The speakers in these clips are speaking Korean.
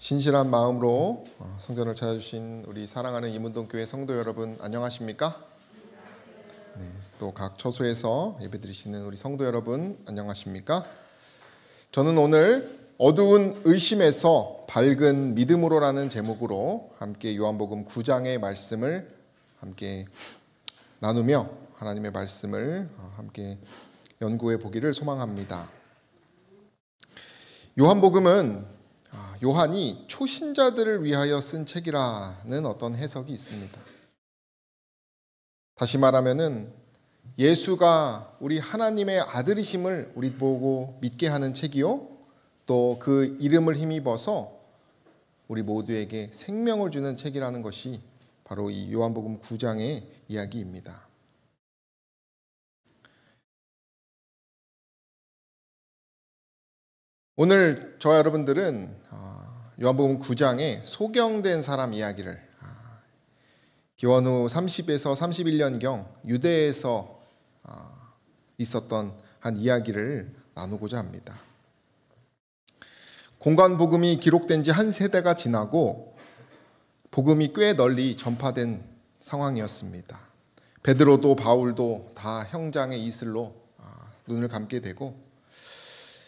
신실한 마음으로 성전을 찾아주신 우리 사랑하는 이문동교회 성도 여러분 안녕하십니까? 네, 또 각 처소에서 예배드리시는 우리 성도 여러분 안녕하십니까? 저는 오늘 어두운 의심에서 밝은 믿음으로라는 제목으로 함께 요한복음 9장의 말씀을 함께 나누며 하나님의 말씀을 함께 연구해 보기를 소망합니다. 요한복음은 요한이 초신자들을 위하여 쓴 책이라는 어떤 해석이 있습니다. 다시 말하면은 예수가 우리 하나님의 아들이심을 우리 보고 믿게 하는 책이요, 또 그 이름을 힘입어서 우리 모두에게 생명을 주는 책이라는 것이 바로 이 요한복음 9장의 이야기입니다. 오늘 저와 여러분들은 요한복음 9장의 소경된 사람 이야기를 기원 후 30에서 31년경 유대에서 있었던 한 이야기를 나누고자 합니다. 공관복음이 기록된 지 한 세대가 지나고 복음이 꽤 널리 전파된 상황이었습니다. 베드로도 바울도 다 형장의 이슬로 눈을 감게 되고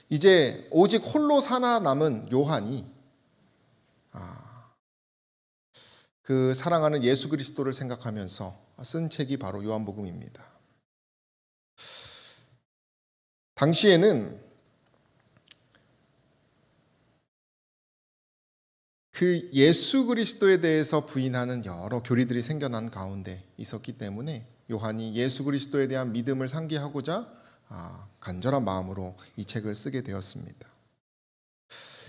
이제 오직 홀로 살아남은 요한이 그 사랑하는 예수 그리스도를 생각하면서 쓴 책이 바로 요한복음입니다. 당시에는 그 예수 그리스도에 대해서 부인하는 여러 교리들이 생겨난 가운데 있었기 때문에 요한이 예수 그리스도에 대한 믿음을 상기하고자 간절한 마음으로 이 책을 쓰게 되었습니다.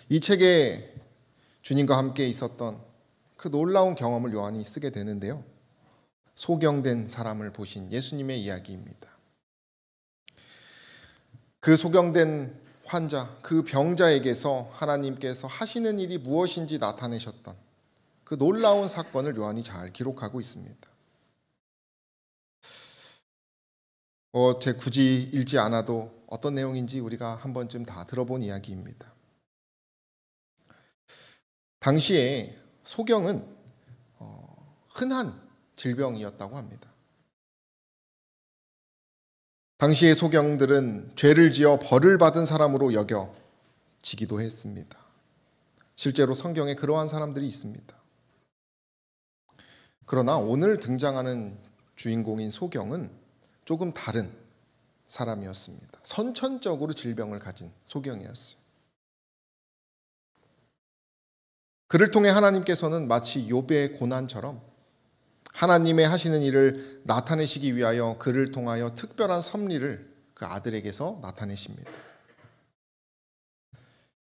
이 책에 주님과 함께 있었던 그 놀라운 경험을 요한이 쓰게 되는데요. 소경된 사람을 보신 예수님의 이야기입니다. 그 소경된 환자, 그 병자에게서 하나님께서 하시는 일이 무엇인지 나타내셨던 그 놀라운 사건을 요한이 잘 기록하고 있습니다. 제 굳이 읽지 않아도 어떤 내용인지 우리가 한 번쯤 다 들어본 이야기입니다. 당시에 소경은 흔한 질병이었다고 합니다. 당시의 소경들은 죄를 지어 벌을 받은 사람으로 여겨지기도 했습니다. 실제로 성경에 그러한 사람들이 있습니다. 그러나 오늘 등장하는 주인공인 소경은 조금 다른 사람이었습니다. 선천적으로 질병을 가진 소경이었어요. 그를 통해 하나님께서는 마치 욥의 고난처럼 하나님의 하시는 일을 나타내시기 위하여 그를 통하여 특별한 섭리를 그 아들에게서 나타내십니다.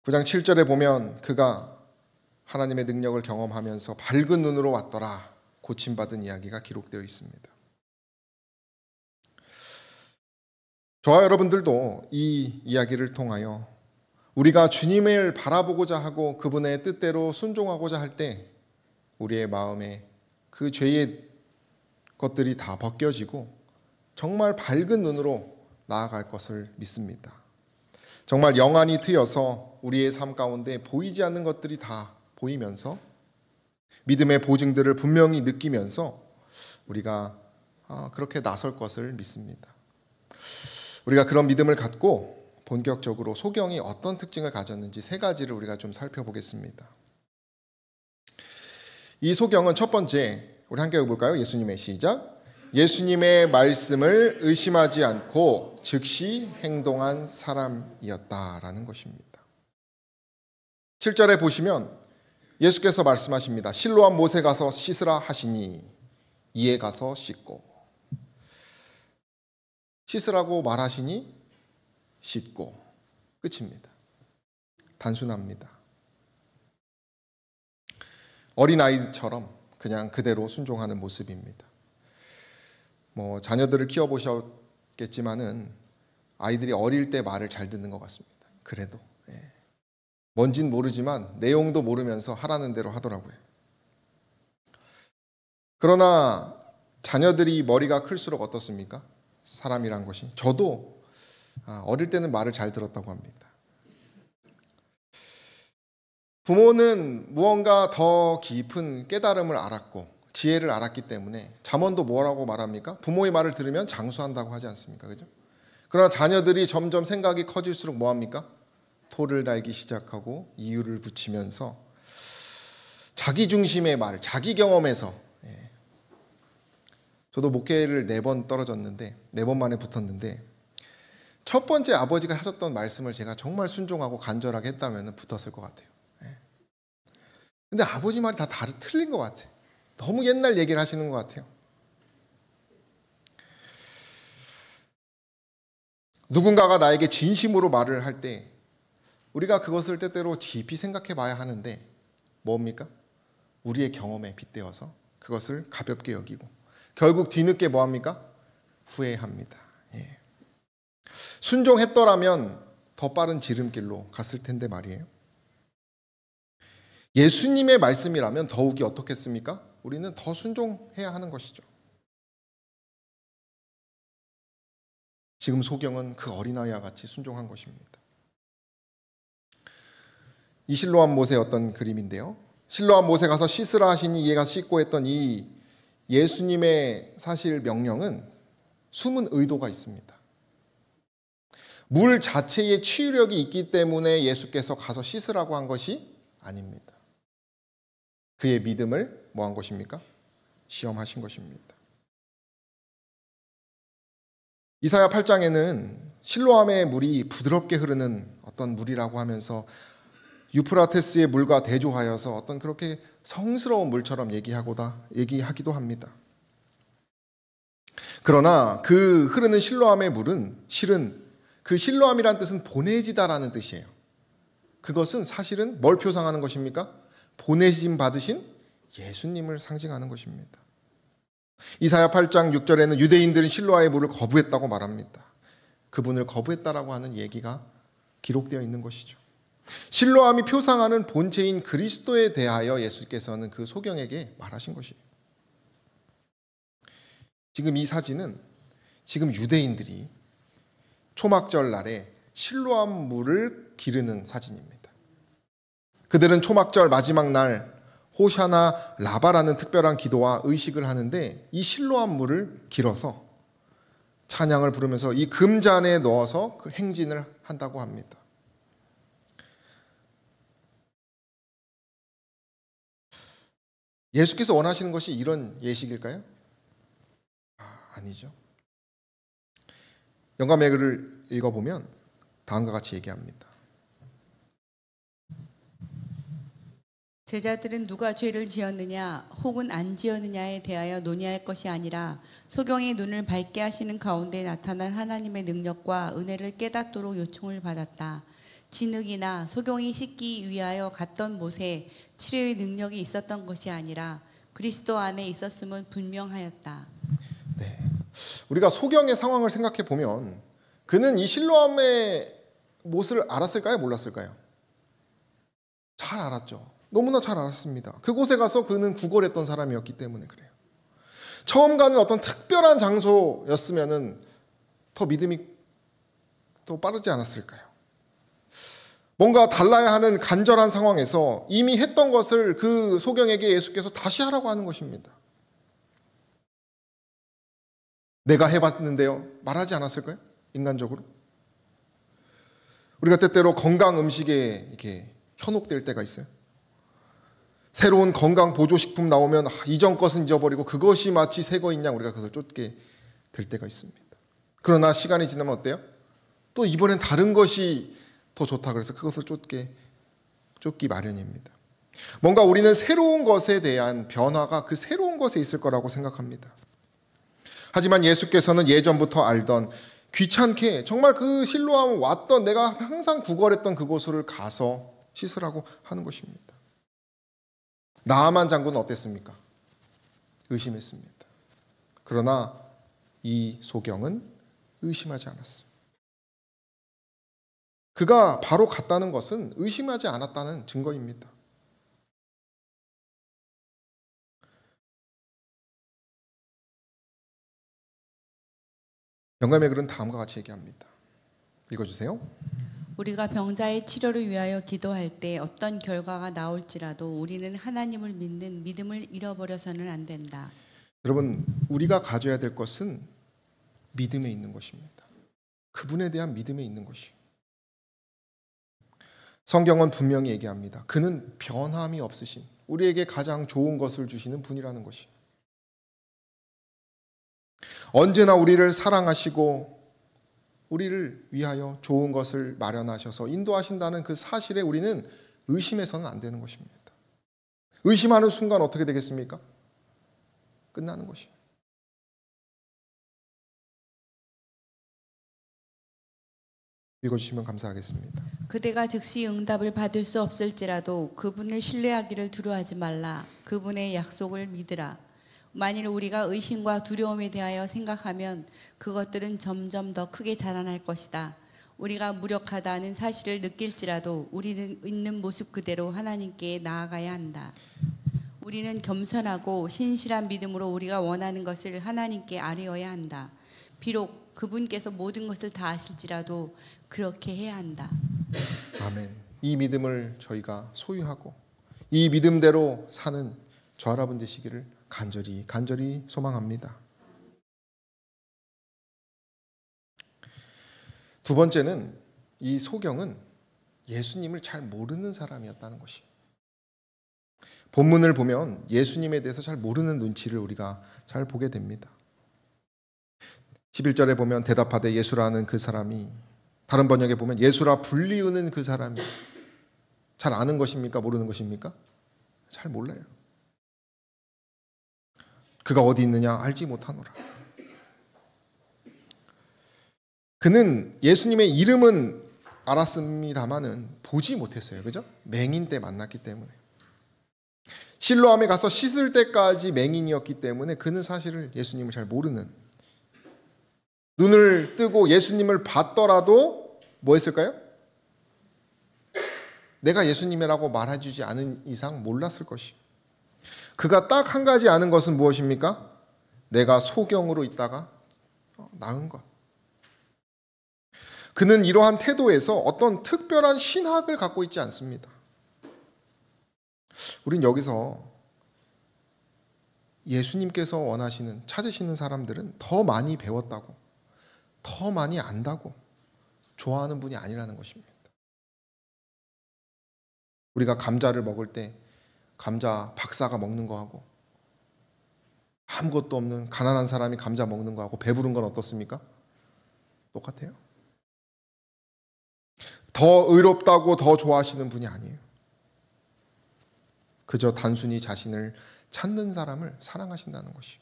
9장 7절에 보면 그가 하나님의 능력을 경험하면서 밝은 눈으로 왔더라 고침받은 이야기가 기록되어 있습니다. 저와 여러분들도 이 이야기를 통하여 우리가 주님을 바라보고자 하고 그분의 뜻대로 순종하고자 할 때 우리의 마음에 그 죄의 것들이 다 벗겨지고 정말 밝은 눈으로 나아갈 것을 믿습니다. 정말 영안이 트여서 우리의 삶 가운데 보이지 않는 것들이 다 보이면서 믿음의 보증들을 분명히 느끼면서 우리가 그렇게 나설 것을 믿습니다. 우리가 그런 믿음을 갖고 본격적으로 소경이 어떤 특징을 가졌는지 세 가지를 우리가 좀 살펴보겠습니다. 이 소경은 첫 번째, 우리 함께 읽어볼까요? 예수님의 시작. 예수님의 말씀을 의심하지 않고 즉시 행동한 사람이었다라는 것입니다. 7절에 보시면 예수께서 말씀하십니다. 실로암 못에 가서 씻으라 하시니 이에 가서 씻고, 씻으라고 말하시니 씻고, 끝입니다. 단순합니다. 어린아이처럼 그냥 그대로 순종하는 모습입니다. 자녀들을 키워보셨겠지만은 아이들이 어릴 때 말을 잘 듣는 것 같습니다. 그래도 뭔진 모르지만 내용도 모르면서 하라는 대로 하더라고요. 그러나 자녀들이 머리가 클수록 어떻습니까? 사람이란 것이. 저도 어릴 때는 말을 잘 들었다고 합니다. 부모는 무언가 더 깊은 깨달음을 알았고 지혜를 알았기 때문에 잠언도 뭐라고 말합니까? 부모의 말을 들으면 장수한다고 하지 않습니까? 그죠? 그러나 자녀들이 점점 생각이 커질수록 뭐합니까? 토를 달기 시작하고 이유를 붙이면서 자기 중심의 말, 자기 경험에서 저도 목회를 4번 떨어졌는데 4번 만에 붙었는데 첫 번째 아버지가 하셨던 말씀을 제가 정말 순종하고 간절하게 했다면 붙었을 것 같아요. 근데 아버지 말이 다 틀린 것 같아요. 너무 옛날 얘기를 하시는 것 같아요. 누군가가 나에게 진심으로 말을 할 때 우리가 그것을 때때로 깊이 생각해 봐야 하는데 뭡니까? 우리의 경험에 빗대어서 그것을 가볍게 여기고 결국 뒤늦게 뭐합니까? 후회합니다. 순종했더라면 더 빠른 지름길로 갔을 텐데 말이에요. 예수님의 말씀이라면 더욱이 어떻겠습니까? 우리는 더 순종해야 하는 것이죠. 지금 소경은 그 어린아이와 같이 순종한 것입니다. 이 실로암 못의 어떤 그림인데요. 실로암 못에 가서 씻으라 하시니 얘가 씻고 했던 이 예수님의 사실 명령은 숨은 의도가 있습니다. 물 자체에 치유력이 있기 때문에 예수께서 가서 씻으라고 한 것이 아닙니다. 그의 믿음을 뭐 한 것입니까? 시험하신 것입니다. 이사야 8장에는 실로암의 물이 부드럽게 흐르는 어떤 물이라고 하면서 유프라테스의 물과 대조하여서 어떤 그렇게 성스러운 물처럼 얘기하기도 합니다. 그러나 그 흐르는 실로암의 물은 실은 그 실로암이란 뜻은 보내지다라는 뜻이에요. 그것은 사실은 뭘 표상하는 것입니까? 보내심 받으신 예수님을 상징하는 것입니다. 이사야 8장 6절에는 유대인들은 실로암의 물을 거부했다고 말합니다. 그분을 거부했다라고 하는 얘기가 기록되어 있는 것이죠. 실로암이 표상하는 본체인 그리스도에 대하여 예수께서는 그 소경에게 말하신 것이에요. 지금 이 사진은 지금 유대인들이 초막절 날에 실로암 물을 기르는 사진입니다. 그들은 초막절 마지막 날 호샤나 라바라는 특별한 기도와 의식을 하는데 이 실로암 물을 길어서 찬양을 부르면서 이 금잔에 넣어서 그 행진을 한다고 합니다. 예수께서 원하시는 것이 이런 예식일까요? 아니죠. 영감의 글을 읽어보면 다음과 같이 얘기합니다. 제자들은 누가 죄를 지었느냐 혹은 안 지었느냐에 대하여 논의할 것이 아니라 소경의 눈을 밝게 하시는 가운데 나타난 하나님의 능력과 은혜를 깨닫도록 요청을 받았다. 진흙이나 소경이 씻기 위하여 갔던 못에 치료의 능력이 있었던 것이 아니라 그리스도 안에 있었음은 분명하였다. 네, 우리가 소경의 상황을 생각해 보면 그는 이 실로암의 못을 알았을까요? 몰랐을까요? 잘 알았죠. 너무나 잘 알았습니다. 그곳에 가서 그는 구걸했던 사람이었기 때문에 그래요. 처음 가는 어떤 특별한 장소였으면 더 믿음이 더 빠르지 않았을까요? 뭔가 달라야 하는 간절한 상황에서 이미 했던 것을 그 소경에게 예수께서 다시 하라고 하는 것입니다. 내가 해봤는데요. 말하지 않았을까요? 인간적으로. 우리가 때때로 건강 음식에 이렇게 현혹될 때가 있어요. 새로운 건강 보조식품 나오면 이전 것은 잊어버리고 그것이 마치 새 거인 양 우리가 그것을 쫓게 될 때가 있습니다. 그러나 시간이 지나면 어때요? 또 이번엔 다른 것이 더 좋다 그래서 그것을 쫓기 마련입니다. 뭔가 우리는 새로운 것에 대한 변화가 그 새로운 것에 있을 거라고 생각합니다. 하지만 예수께서는 예전부터 알던 귀찮게 정말 그 실로암 왔던 내가 항상 구걸했던 그곳을 가서 씻으라고 하는 것입니다. 나아만 장군은 어땠습니까? 의심했습니다. 그러나 이 소경은 의심하지 않았어요. 그가 바로 갔다는 것은 의심하지 않았다는 증거입니다. 영감의 글은 다음과 같이 얘기합니다. 읽어주세요. 우리가 병자의 치료를 위하여 기도할 때 어떤 결과가 나올지라도 우리는 하나님을 믿는 믿음을 잃어버려서는 안 된다. 여러분, 우리가 가져야 될 것은 믿음에 있는 것입니다. 그분에 대한 믿음에 있는 것이. 성경은 분명히 얘기합니다. 그는 변함이 없으신, 우리에게 가장 좋은 것을 주시는 분이라는 것이. 언제나 우리를 사랑하시고 우리를 위하여 좋은 것을 마련하셔서 인도하신다는 그 사실에 우리는 의심해서는 안 되는 것입니다. 의심하는 순간 어떻게 되겠습니까? 끝나는 것입니다. 읽어주시면 감사하겠습니다. 그대가 즉시 응답을 받을 수 없을지라도 그분을 신뢰하기를 두려워하지 말라. 그분의 약속을 믿으라. 만일 우리가 의심과 두려움에 대하여 생각하면 그것들은 점점 더 크게 자라날 것이다. 우리가 무력하다는 사실을 느낄지라도 우리는 있는 모습 그대로 하나님께 나아가야 한다. 우리는 겸손하고 신실한 믿음으로 우리가 원하는 것을 하나님께 아뢰어야 한다. 비록 그분께서 모든 것을 다 아실지라도 그렇게 해야 한다. 아멘. 이 믿음을 저희가 소유하고 이 믿음대로 사는 저 여러분 되시기를 간절히 소망합니다. 두 번째는 이 소경은 예수님을 잘 모르는 사람이었다는 것이. 본문을 보면 예수님에 대해서 잘 모르는 눈치를 우리가 잘 보게 됩니다. 11절에 보면 대답하되 예수라는 그 사람이, 다른 번역에 보면 예수라 불리우는 그 사람이 잘 아는 것입니까? 모르는 것입니까? 잘 몰라요. 그가 어디 있느냐 알지 못하노라. 그는 예수님의 이름은 알았습니다마는 보지 못했어요. 그죠? 맹인 때 만났기 때문에. 실로암에 가서 씻을 때까지 맹인이었기 때문에 그는 사실을 예수님을 잘 모르는, 눈을 뜨고 예수님을 봤더라도 뭐 했을까요? 내가 예수님이라고 말해주지 않은 이상 몰랐을 것이. 그가 딱 한 가지 아는 것은 무엇입니까? 내가 소경으로 있다가 나은 것. 그는 이러한 태도에서 어떤 특별한 신학을 갖고 있지 않습니다. 우린 여기서 예수님께서 원하시는, 찾으시는 사람들은 더 많이 배웠다고, 더 많이 안다고 좋아하는 분이 아니라는 것입니다. 우리가 감자를 먹을 때 감자 박사가 먹는 거하고 아무것도 없는 가난한 사람이 감자 먹는 거하고 배부른 건 어떻습니까? 똑같아요. 더 의롭다고 더 좋아하시는 분이 아니에요. 그저 단순히 자신을 찾는 사람을 사랑하신다는 것이.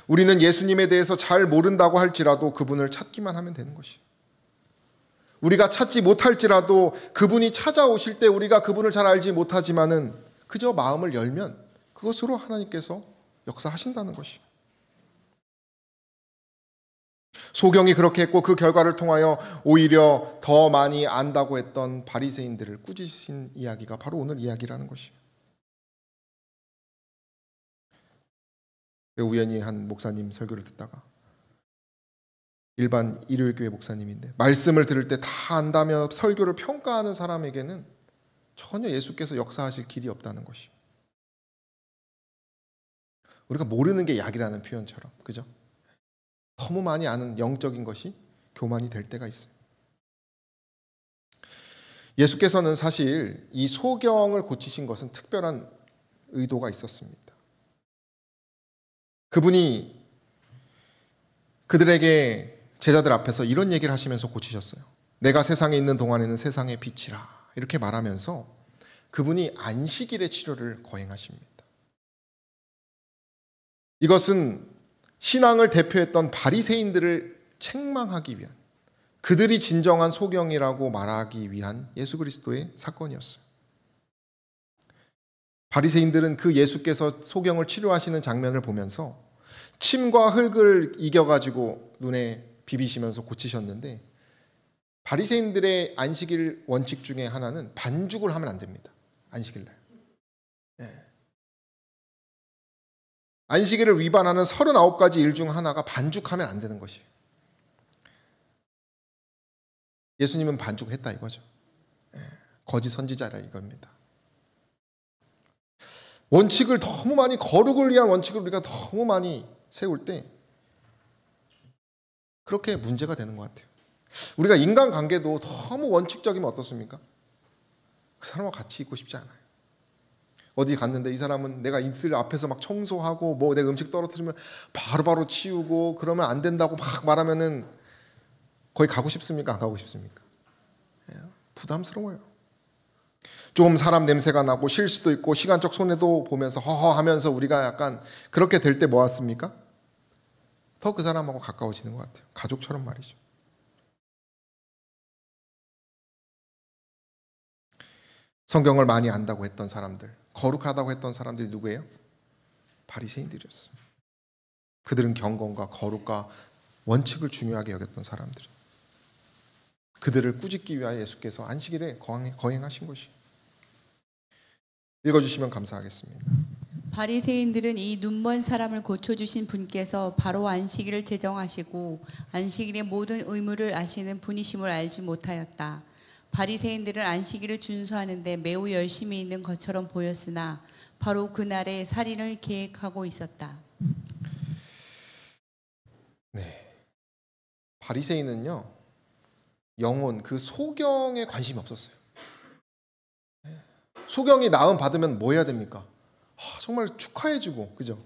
우리는 예수님에 대해서 잘 모른다고 할지라도 그분을 찾기만 하면 되는 것이. 우리가 찾지 못할지라도 그분이 찾아오실 때 우리가 그분을 잘 알지 못하지만은 그저 마음을 열면 그것으로 하나님께서 역사하신다는 것이. 소경이 그렇게 했고 그 결과를 통하여 오히려 더 많이 안다고 했던 바리새인들을 꾸짖으신 이야기가 바로 오늘 이야기라는 것이. 우연히 한 목사님 설교를 듣다가, 일반 일요일교회 목사님인데 말씀을 들을 때 다 안다며 설교를 평가하는 사람에게는 전혀 예수께서 역사하실 길이 없다는 것이. 우리가 모르는 게 약이라는 표현처럼, 그죠? 너무 많이 아는 영적인 것이 교만이 될 때가 있어요. 예수께서는 사실 이 소경을 고치신 것은 특별한 의도가 있었습니다. 그분이 그들에게, 제자들 앞에서 이런 얘기를 하시면서 고치셨어요. 내가 세상에 있는 동안에는 세상의 빛이라, 이렇게 말하면서 그분이 안식일의 치료를 거행하십니다. 이것은 신앙을 대표했던 바리새인들을 책망하기 위한, 그들이 진정한 소경이라고 말하기 위한 예수 그리스도의 사건이었어요. 바리새인들은 그 예수께서 소경을 치료하시는 장면을 보면서 침과 흙을 이겨가지고 눈에 비비시면서 고치셨는데, 바리새인들의 안식일 원칙 중에 하나는 반죽을 하면 안 됩니다. 안식일 날. 네. 안식일을 위반하는 39가지 일 중 하나가 반죽하면 안 되는 것이에요. 예수님은 반죽했다 이거죠. 거짓 선지자라 이겁니다. 원칙을 너무 많이, 거룩을 위한 원칙을 우리가 너무 많이 세울 때 그렇게 문제가 되는 것 같아요. 우리가 인간관계도 너무 원칙적이면 어떻습니까? 그 사람과 같이 있고 싶지 않아요. 어디 갔는데 이 사람은 내가 있을 앞에서 막 청소하고 뭐 내가 음식 떨어뜨리면 바로바로 치우고 그러면 안 된다고 막 말하면은 거기 가고 싶습니까? 안 가고 싶습니까? 부담스러워요. 좀 사람 냄새가 나고 실수도 있고 시간적 손해도 보면서 허허하면서 우리가 약간 그렇게 될 때 뭐 같습니까? 더 그 사람하고 가까워지는 것 같아요. 가족처럼 말이죠. 성경을 많이 안다고 했던 사람들, 거룩하다고 했던 사람들이 누구예요? 바리새인들이었어요. 그들은 경건과 거룩과 원칙을 중요하게 여겼던 사람들이에요. 그들을 꾸짖기 위하여 예수께서 안식일에 거행하신 것이에요. 읽어주시면 감사하겠습니다. 바리새인들은 이 눈먼 사람을 고쳐주신 분께서 바로 안식일을 제정하시고 안식일의 모든 의무를 아시는 분이심을 알지 못하였다. 바리새인들은 안식일을 준수하는데 매우 열심히 있는 것처럼 보였으나 바로 그날에 살인을 계획하고 있었다. 네, 바리새인은요 영혼, 그 소경에 관심이 없었어요. 소경이 나음 받으면 뭐 해야 됩니까? 정말 축하해주고, 그죠?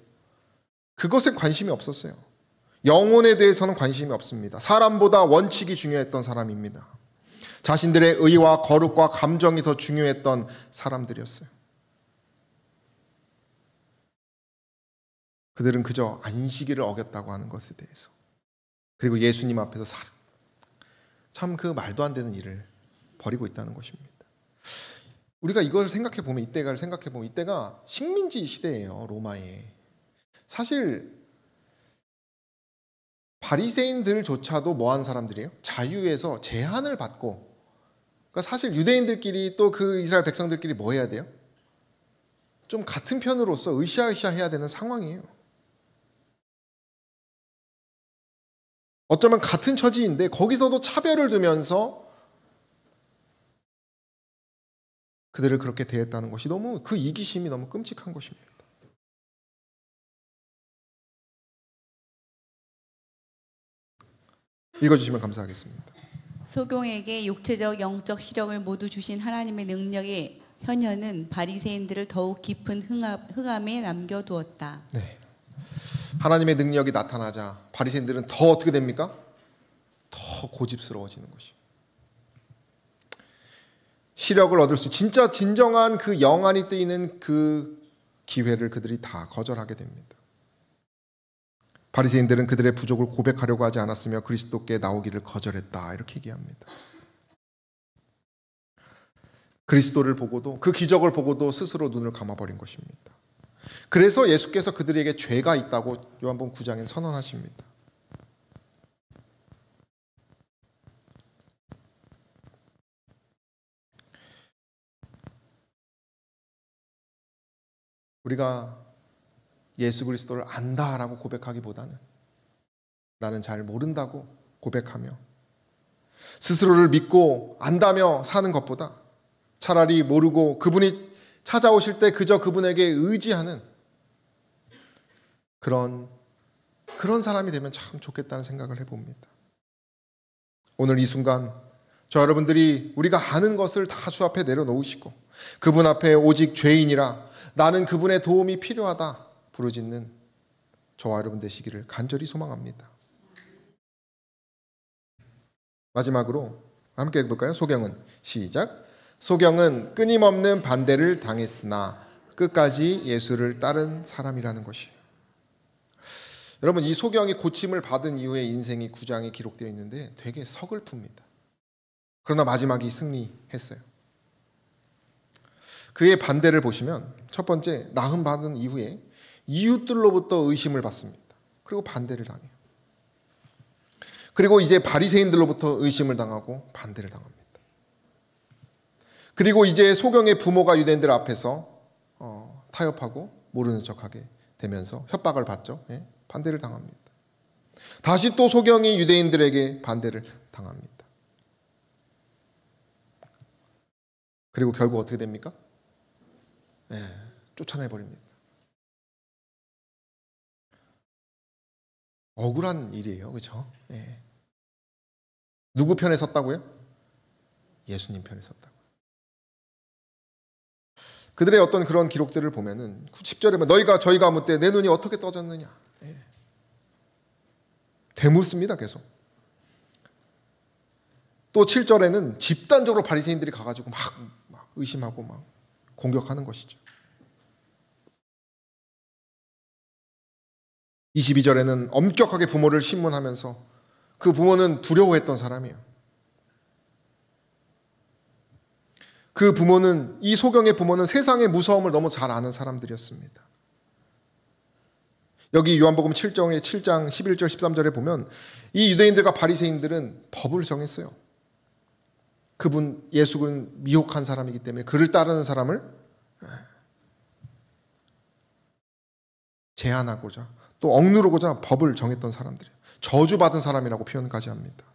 그것에 관심이 없었어요. 영혼에 대해서는 관심이 없습니다. 사람보다 원칙이 중요했던 사람입니다. 자신들의 의와 거룩과 감정이 더 중요했던 사람들이었어요. 그들은 그저 안식일을 어겼다고 하는 것에 대해서, 그리고 예수님 앞에서 참 그 말도 안 되는 일을 벌이고 있다는 것입니다. 우리가 이걸 생각해 보면, 이때가 식민지 시대예요. 로마에. 사실 바리새인들조차도 뭐 하는 사람들이에요? 자유에서 제한을 받고, 그러니까 사실 유대인들끼리 또 그 이스라엘 백성들끼리 뭐 해야 돼요? 좀 같은 편으로서 으쌰으쌰 해야 되는 상황이에요. 어쩌면 같은 처지인데 거기서도 차별을 두면서 그들을 그렇게 대했다는 것이 너무, 그 이기심이 너무 끔찍한 것입니다. 읽어주시면 감사하겠습니다. 소경에게 육체적, 영적 시력을 모두 주신 하나님의 능력의 현현은 바리새인들을 더욱 깊은 흑암에 남겨두었다. 네, 하나님의 능력이 나타나자 바리새인들은 더 어떻게 됩니까? 더 고집스러워지는 것이. 시력을 얻을 수, 진짜 진정한 그 영안이 뜨이는 그 기회를 그들이 다 거절하게 됩니다. 바리새인들은 그들의 부족을 고백하려고 하지 않았으며 그리스도께 나오기를 거절했다, 이렇게 얘기합니다. 그리스도를 보고도, 그 기적을 보고도 스스로 눈을 감아버린 것입니다. 그래서 예수께서 그들에게 죄가 있다고 요한복음 9장에 선언하십니다. 우리가 예수 그리스도를 안다라고 고백하기보다는 나는 잘 모른다고 고백하며 스스로를 믿고 안다며 사는 것보다 차라리 모르고 그분이 찾아오실 때 그저 그분에게 의지하는 그런 사람이 되면 참 좋겠다는 생각을 해봅니다. 오늘 이 순간 저 여러분들이 우리가 아는 것을 다 주 앞에 내려놓으시고 그분 앞에 오직 죄인이라 나는 그분의 도움이 필요하다 부르짖는 저와 여러분 되시기를 간절히 소망합니다. 마지막으로 함께 해볼까요? 소경은 시작. 소경은 끊임없는 반대를 당했으나 끝까지 예수를 따른 사람이라는 것이에요. 여러분, 이 소경이 고침을 받은 이후의 인생이 9장에 기록되어 있는데 되게 서글픕니다. 그러나 마지막이 승리했어요. 그의 반대를 보시면 첫 번째, 나음 받은 이후에 이웃들로부터 의심을 받습니다. 그리고 반대를 당해요. 그리고 이제 바리새인들로부터 의심을 당하고 반대를 당합니다. 그리고 이제 소경의 부모가 유대인들 앞에서 타협하고 모르는 척하게 되면서 협박을 받죠. 예? 반대를 당합니다. 다시 또 소경이 유대인들에게 반대를 당합니다. 그리고 결국 어떻게 됩니까? 쫓아내버립니다. 억울한 일이에요. 그렇죠? 누구 편에 섰다고요? 예수님 편에 섰다고요. 그들의 어떤 그런 기록들을 보면은 10절에 너희가 저희가 묻되 내 눈이 어떻게 떠졌느냐. 되묻습니다. 계속. 또 7절에는 집단적으로 바리새인들이 가가지고 막 의심하고 막 공격하는 것이죠. 22절에는 엄격하게 부모를 신문하면서 그 부모는 두려워했던 사람이에요. 그 부모는, 이 소경의 부모는 세상의 무서움을 너무 잘 아는 사람들이었습니다. 여기 요한복음 7장 11절 13절에 보면 이 유대인들과 바리새인들은 법을 정했어요. 그분 예수는 미혹한 사람이기 때문에 그를 따르는 사람을 제한하고자 또 억누르고자 법을 정했던 사람들이에요. 저주받은 사람이라고 표현까지 합니다.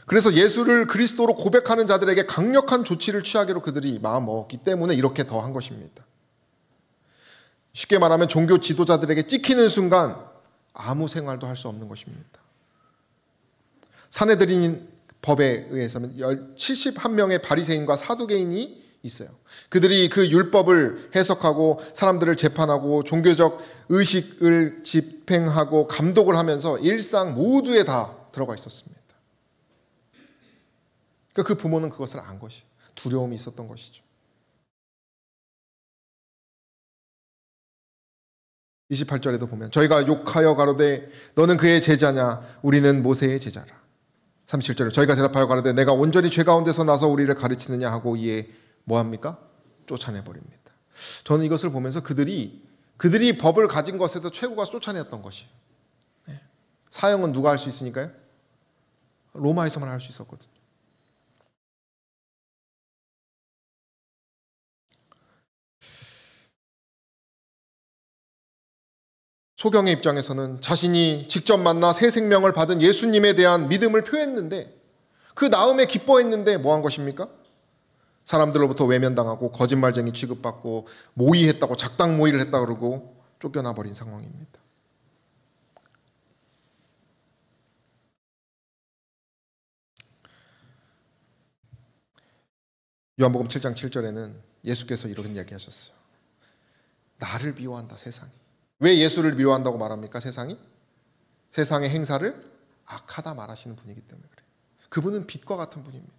그래서 예수를 그리스도로 고백하는 자들에게 강력한 조치를 취하기로 그들이 마음먹었기 때문에 이렇게 더 한 것입니다. 쉽게 말하면 종교 지도자들에게 찍히는 순간 아무 생활도 할 수 없는 것입니다. 사내들인 법에 의해서는 71명의 바리새인과 사두개인이 있어요. 그들이 그 율법을 해석하고 사람들을 재판하고 종교적 의식을 집행하고 감독을 하면서 일상 모두에 다 들어가 있었습니다. 그러니까 그 부모는 그것을 안 것이, 두려움이 있었던 것이죠. 28절에도 보면 저희가 욕하여 가로되 너는 그의 제자냐 우리는 모세의 제자라. 37절에 저희가 대답하여 가로되 내가 온전히 죄 가운데서 나서 우리를 가르치느냐 하고 이에 뭐합니까? 쫓아내버립니다. 저는 이것을 보면서 그들이 법을 가진 것에서 최고가 쫓아냈던 것이에요. 사형은 누가 할 수 있으니까요? 로마에서만 할 수 있었거든요. 소경의 입장에서는 자신이 직접 만나 새 생명을 받은 예수님에 대한 믿음을 표했는데 그 나음에 기뻐했는데 뭐 한 것입니까? 사람들로부터 외면당하고 거짓말쟁이 취급받고 모의했다고 작당 모의를 했다고 그러고 쫓겨나 버린 상황입니다. 요한복음 7장 7절에는 예수께서 이런 이야기하셨어요. 나를 미워한다 세상이. 왜 예수를 미워한다고 말합니까? 세상이? 세상의 행사를 악하다 말하시는 분이기 때문에 그래요. 그분은 빛과 같은 분입니다.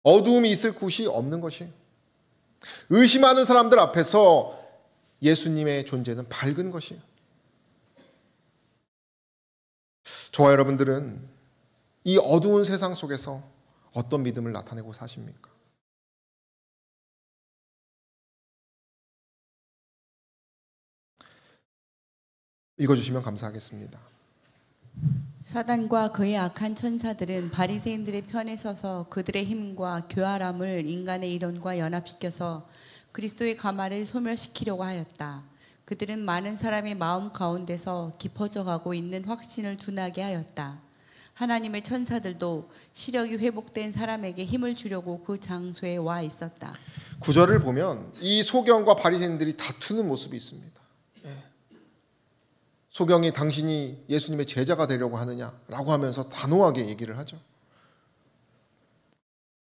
어두움이 있을 곳이 없는 것이에요. 의심하는 사람들 앞에서 예수님의 존재는 밝은 것이에요. 저와 여러분들은 이 어두운 세상 속에서 어떤 믿음을 나타내고 사십니까? 읽어주시면 감사하겠습니다. 사단과 그의 악한 천사들은 바리새인들의 편에 서서 그들의 힘과 교활함을 인간의 이론과 연합시켜서 그리스도의 가마를 소멸시키려고 하였다. 그들은 많은 사람의 마음 가운데서 깊어져 가고 있는 확신을 둔하게 하였다. 하나님의 천사들도 시력이 회복된 사람에게 힘을 주려고 그 장소에 와 있었다. 9절을 보면 이 소경과 바리새인들이 다투는 모습이 있습니다. 소경이 당신이 예수님의 제자가 되려고 하느냐라고 하면서 단호하게 얘기를 하죠.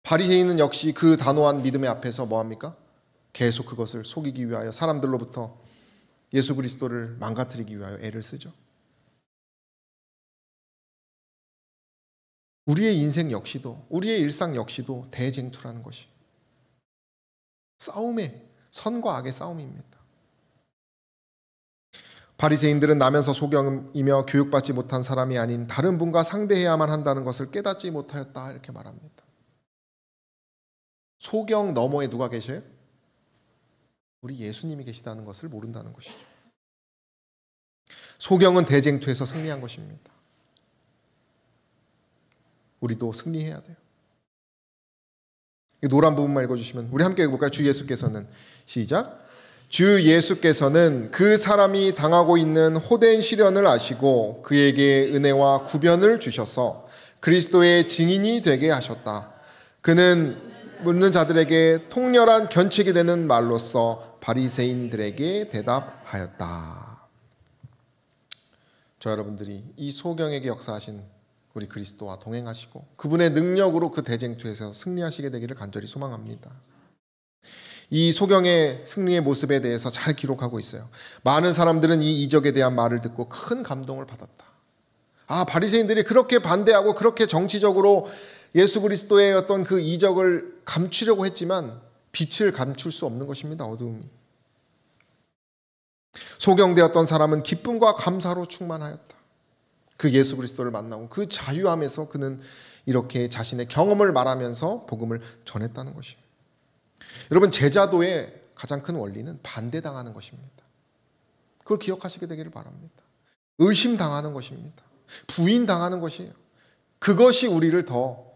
바리새인은 역시 그 단호한 믿음의 앞에서 뭐합니까? 계속 그것을 속이기 위하여 사람들로부터 예수 그리스도를 망가뜨리기 위하여 애를 쓰죠. 우리의 인생 역시도 우리의 일상 역시도 대쟁투라는 것이 싸움의 선과 악의 싸움입니다. 바리새인들은 나면서 소경이며 교육받지 못한 사람이 아닌 다른 분과 상대해야만 한다는 것을 깨닫지 못하였다 이렇게 말합니다. 소경 너머에 누가 계셔요? 우리 예수님이 계시다는 것을 모른다는 것이죠. 소경은 대쟁투에서 승리한 것입니다. 우리도 승리해야 돼요. 노란 부분만 읽어주시면 우리 함께 읽어볼까요? 주 예수께서는 시작. 주 예수께서는 그 사람이 당하고 있는 호된 시련을 아시고 그에게 은혜와 구변을 주셔서 그리스도의 증인이 되게 하셨다. 그는 묻는 자들에게 통렬한 견책이 되는 말로써 바리새인들에게 대답하였다. 저 여러분들이 이 소경에게 역사하신 우리 그리스도와 동행하시고 그분의 능력으로 그 대쟁투에서 승리하시게 되기를 간절히 소망합니다. 이 소경의 승리의 모습에 대해서 잘 기록하고 있어요. 많은 사람들은 이 이적에 대한 말을 듣고 큰 감동을 받았다. 바리새인들이 그렇게 반대하고 그렇게 정치적으로 예수 그리스도의 어떤 그 이적을 감추려고 했지만 빛을 감출 수 없는 것입니다. 어두움이. 소경되었던 사람은 기쁨과 감사로 충만하였다. 그 예수 그리스도를 만나고 그 자유함에서 그는 이렇게 자신의 경험을 말하면서 복음을 전했다는 것입니다. 여러분, 제자도의 가장 큰 원리는 반대당하는 것입니다. 그걸 기억하시게 되기를 바랍니다. 의심당하는 것입니다. 부인당하는 것이에요. 그것이 우리를 더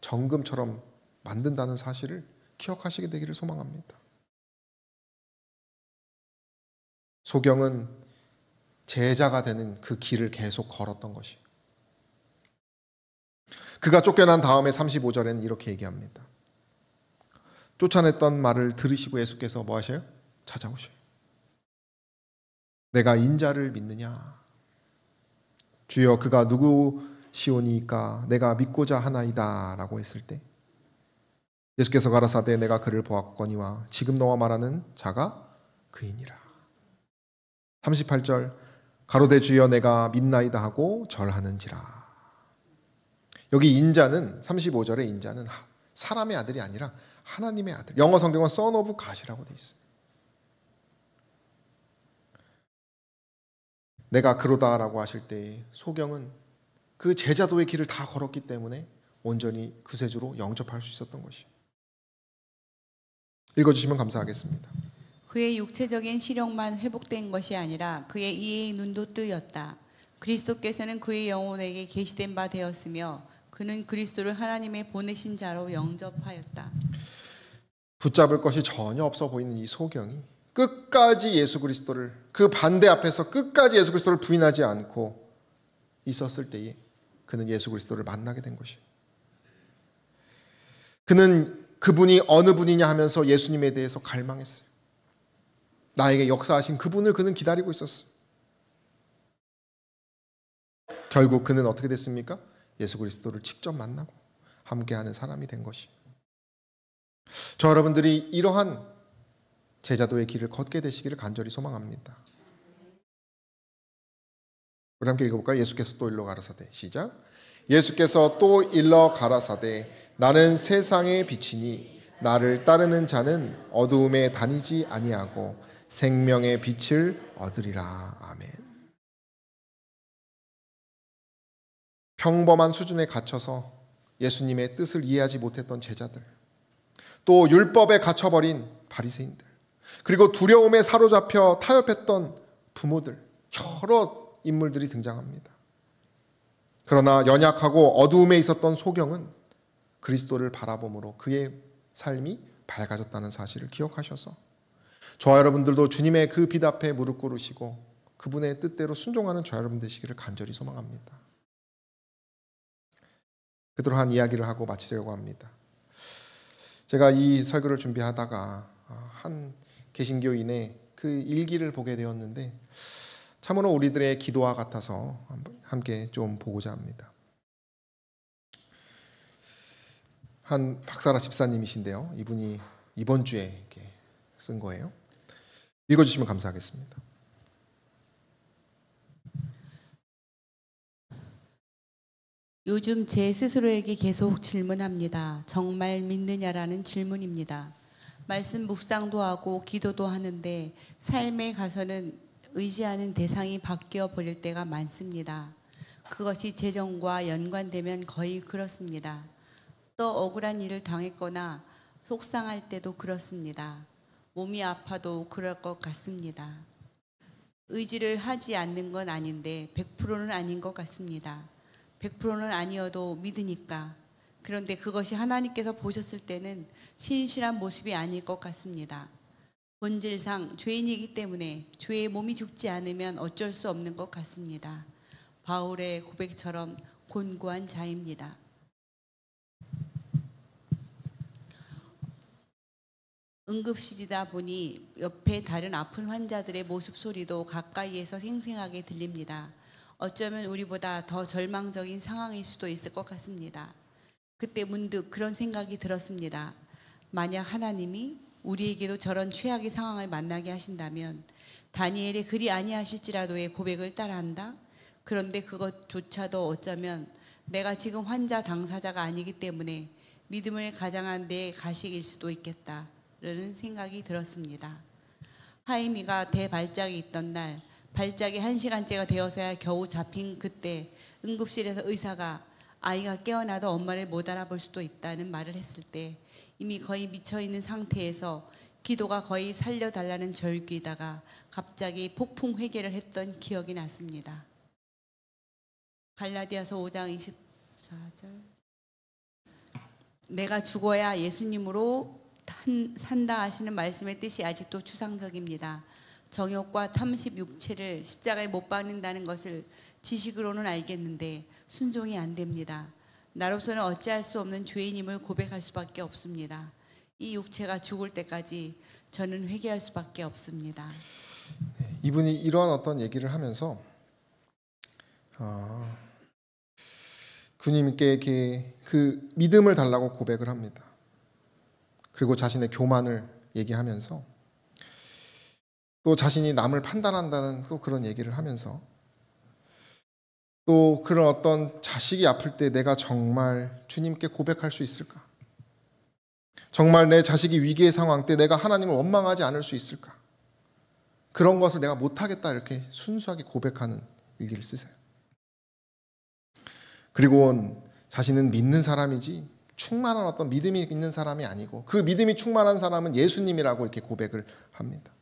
정금처럼 만든다는 사실을 기억하시게 되기를 소망합니다. 소경은 제자가 되는 그 길을 계속 걸었던 것이에요. 그가 쫓겨난 다음에 35절에는 이렇게 얘기합니다. 쫓아냈던 말을 들으시고 예수께서 뭐 하셔요? 찾아오셔요. 내가 인자를 믿느냐? 주여, 그가 누구시오니까 내가 믿고자 하나이다 라고 했을 때 예수께서 가라사대 내가 그를 보았거니와 지금 너와 말하는 자가 그이니라. 38절 가로되 주여 내가 믿나이다 하고 절하는지라. 여기 인자는 35절의 인자는 사람의 아들이 아니라 하나님의 아들. 영어 성경은 Son of God이라고 되어 있어요. 내가 그로다라고 하실 때 소경은 그 제자도의 길을 다 걸었기 때문에 온전히 구세주로 영접할 수 있었던 것이에요. 읽어주시면 감사하겠습니다. 그의 육체적인 시력만 회복된 것이 아니라 그의 이해의 눈도 뜨였다. 그리스도께서는 그의 영혼에게 계시된 바 되었으며 그는 그리스도를 하나님의 보내신 자로 영접하였다. 붙잡을 것이 전혀 없어 보이는 이 소경이 끝까지 예수 그리스도를, 그 반대 앞에서 끝까지 예수 그리스도를 부인하지 않고 있었을 때에 그는 예수 그리스도를 만나게 된 것이에요. 그는 그분이 어느 분이냐 하면서 예수님에 대해서 갈망했어요. 나에게 역사하신 그분을 그는 기다리고 있었어요. 결국 그는 어떻게 됐습니까? 예수 그리스도를 직접 만나고 함께하는 사람이 된 것이에요. 저 여러분들이 이러한 제자도의 길을 걷게 되시기를 간절히 소망합니다. 우리 함께 읽어볼까요? 예수께서 또 일러 가라사대. 시작. 예수께서 또 일러 가라사대 나는 세상의 빛이니 나를 따르는 자는 어두움에 다니지 아니하고 생명의 빛을 얻으리라. 아멘. 평범한 수준에 갇혀서 예수님의 뜻을 이해하지 못했던 제자들, 또 율법에 갇혀버린 바리새인들, 그리고 두려움에 사로잡혀 타협했던 부모들, 여러 인물들이 등장합니다. 그러나 연약하고 어두움에 있었던 소경은 그리스도를 바라봄으로 그의 삶이 밝아졌다는 사실을 기억하셔서 저와 여러분들도 주님의 그 빛 앞에 무릎 꿇으시고 그분의 뜻대로 순종하는 저와 여러분 되시기를 간절히 소망합니다. 그러한 이야기를 하고 마치려고 합니다. 제가 이 설교를 준비하다가 한 개신교인의 그 일기를 보게 되었는데 참으로 우리들의 기도와 같아서 함께 좀 보고자 합니다. 한 박사라 집사님이신데요. 이분이 이번 주에 이렇게 쓴 거예요. 읽어주시면 감사하겠습니다. 요즘 제 스스로에게 계속 질문합니다. 정말 믿느냐라는 질문입니다. 말씀 묵상도 하고 기도도 하는데 삶에 가서는 의지하는 대상이 바뀌어 버릴 때가 많습니다. 그것이 재정과 연관되면 거의 그렇습니다. 또 억울한 일을 당했거나 속상할 때도 그렇습니다. 몸이 아파도 그럴 것 같습니다. 의지를 하지 않는 건 아닌데 100%는 아닌 것 같습니다. 100%는 아니어도 믿으니까. 그런데 그것이 하나님께서 보셨을 때는 신실한 모습이 아닐 것 같습니다. 본질상 죄인이기 때문에 죄의 몸이 죽지 않으면 어쩔 수 없는 것 같습니다. 바울의 고백처럼 곤고한 자입니다. 응급실이다 보니 옆에 다른 아픈 환자들의 모습 소리도 가까이에서 생생하게 들립니다. 어쩌면 우리보다 더 절망적인 상황일 수도 있을 것 같습니다. 그때 문득 그런 생각이 들었습니다. 만약 하나님이 우리에게도 저런 최악의 상황을 만나게 하신다면 다니엘이 그리 아니하실지라도의 고백을 따라한다? 그런데 그것조차도 어쩌면 내가 지금 환자 당사자가 아니기 때문에 믿음을 가장한 내 가식일 수도 있겠다라는 생각이 들었습니다. 하임이가 대발작이 있던 날 발작이 1시간째가 되어서야 겨우 잡힌 그때 응급실에서 의사가 아이가 깨어나도 엄마를 못 알아볼 수도 있다는 말을 했을 때 이미 거의 미쳐있는 상태에서 기도가 거의 살려달라는 절규이다가 갑자기 폭풍 회개를 했던 기억이 났습니다. 갈라디아서 5장 24절 내가 죽어야 예수님으로 산다 하시는 말씀의 뜻이 아직도 추상적입니다. 정욕과 탐식 육체를 십자가에 못 박는다는 것을 지식으로는 알겠는데 순종이 안 됩니다. 나로서는 어찌할 수 없는 죄인임을 고백할 수밖에 없습니다. 이 육체가 죽을 때까지 저는 회개할 수밖에 없습니다. 이분이 이러한 어떤 얘기를 하면서 주님께 그 믿음을 달라고 고백을 합니다. 그리고 자신의 교만을 얘기하면서 또 자신이 남을 판단한다는 또 그런 얘기를 하면서 또 그런 어떤 자식이 아플 때 내가 정말 주님께 고백할 수 있을까? 정말 내 자식이 위기의 상황 때 내가 하나님을 원망하지 않을 수 있을까? 그런 것을 내가 못하겠다 이렇게 순수하게 고백하는 일기를 쓰세요. 그리고 자신은 믿는 사람이지 충만한 어떤 믿음이 있는 사람이 아니고 그 믿음이 충만한 사람은 예수님이라고 이렇게 고백을 합니다.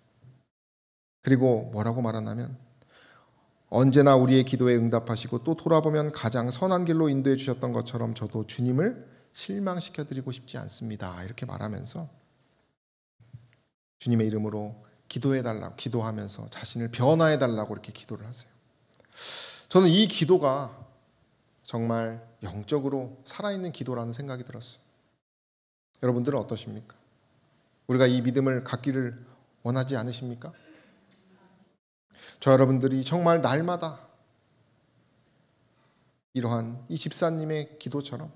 그리고 뭐라고 말하냐면 언제나 우리의 기도에 응답하시고 또 돌아보면 가장 선한 길로 인도해 주셨던 것처럼 저도 주님을 실망시켜드리고 싶지 않습니다. 이렇게 말하면서 주님의 이름으로 기도해달라고 기도하면서 자신을 변화해달라고 이렇게 기도를 하세요. 저는 이 기도가 정말 영적으로 살아있는 기도라는 생각이 들었어요. 여러분들은 어떠십니까? 우리가 이 믿음을 갖기를 원하지 않으십니까? 저 여러분들이 정말 날마다 이러한 이 집사님의 기도처럼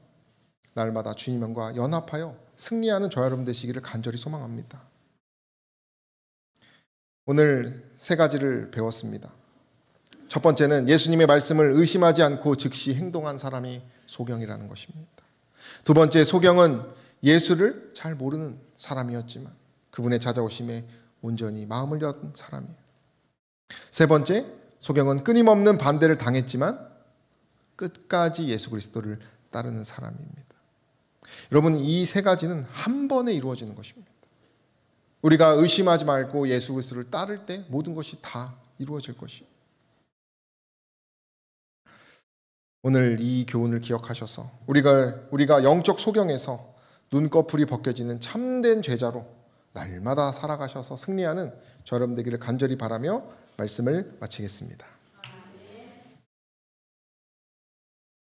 날마다 주님과 연합하여 승리하는 저 여러분 되시기를 간절히 소망합니다. 오늘 3가지를 배웠습니다. 첫 번째는 예수님의 말씀을 의심하지 않고 즉시 행동한 사람이 소경이라는 것입니다. 두 번째, 소경은 예수를 잘 모르는 사람이었지만 그분의 찾아오심에 온전히 마음을 연 사람이에요. 세 번째, 소경은 끊임없는 반대를 당했지만 끝까지 예수 그리스도를 따르는 사람입니다. 여러분, 이 3가지는 한 번에 이루어지는 것입니다. 우리가 의심하지 말고 예수 그리스도를 따를 때 모든 것이 다 이루어질 것이에요. 오늘 이 교훈을 기억하셔서 우리가 영적 소경에서 눈꺼풀이 벗겨지는 참된 제자로 날마다 살아가셔서 승리하는 저 여러분 되기를 간절히 바라며 말씀을 마치겠습니다.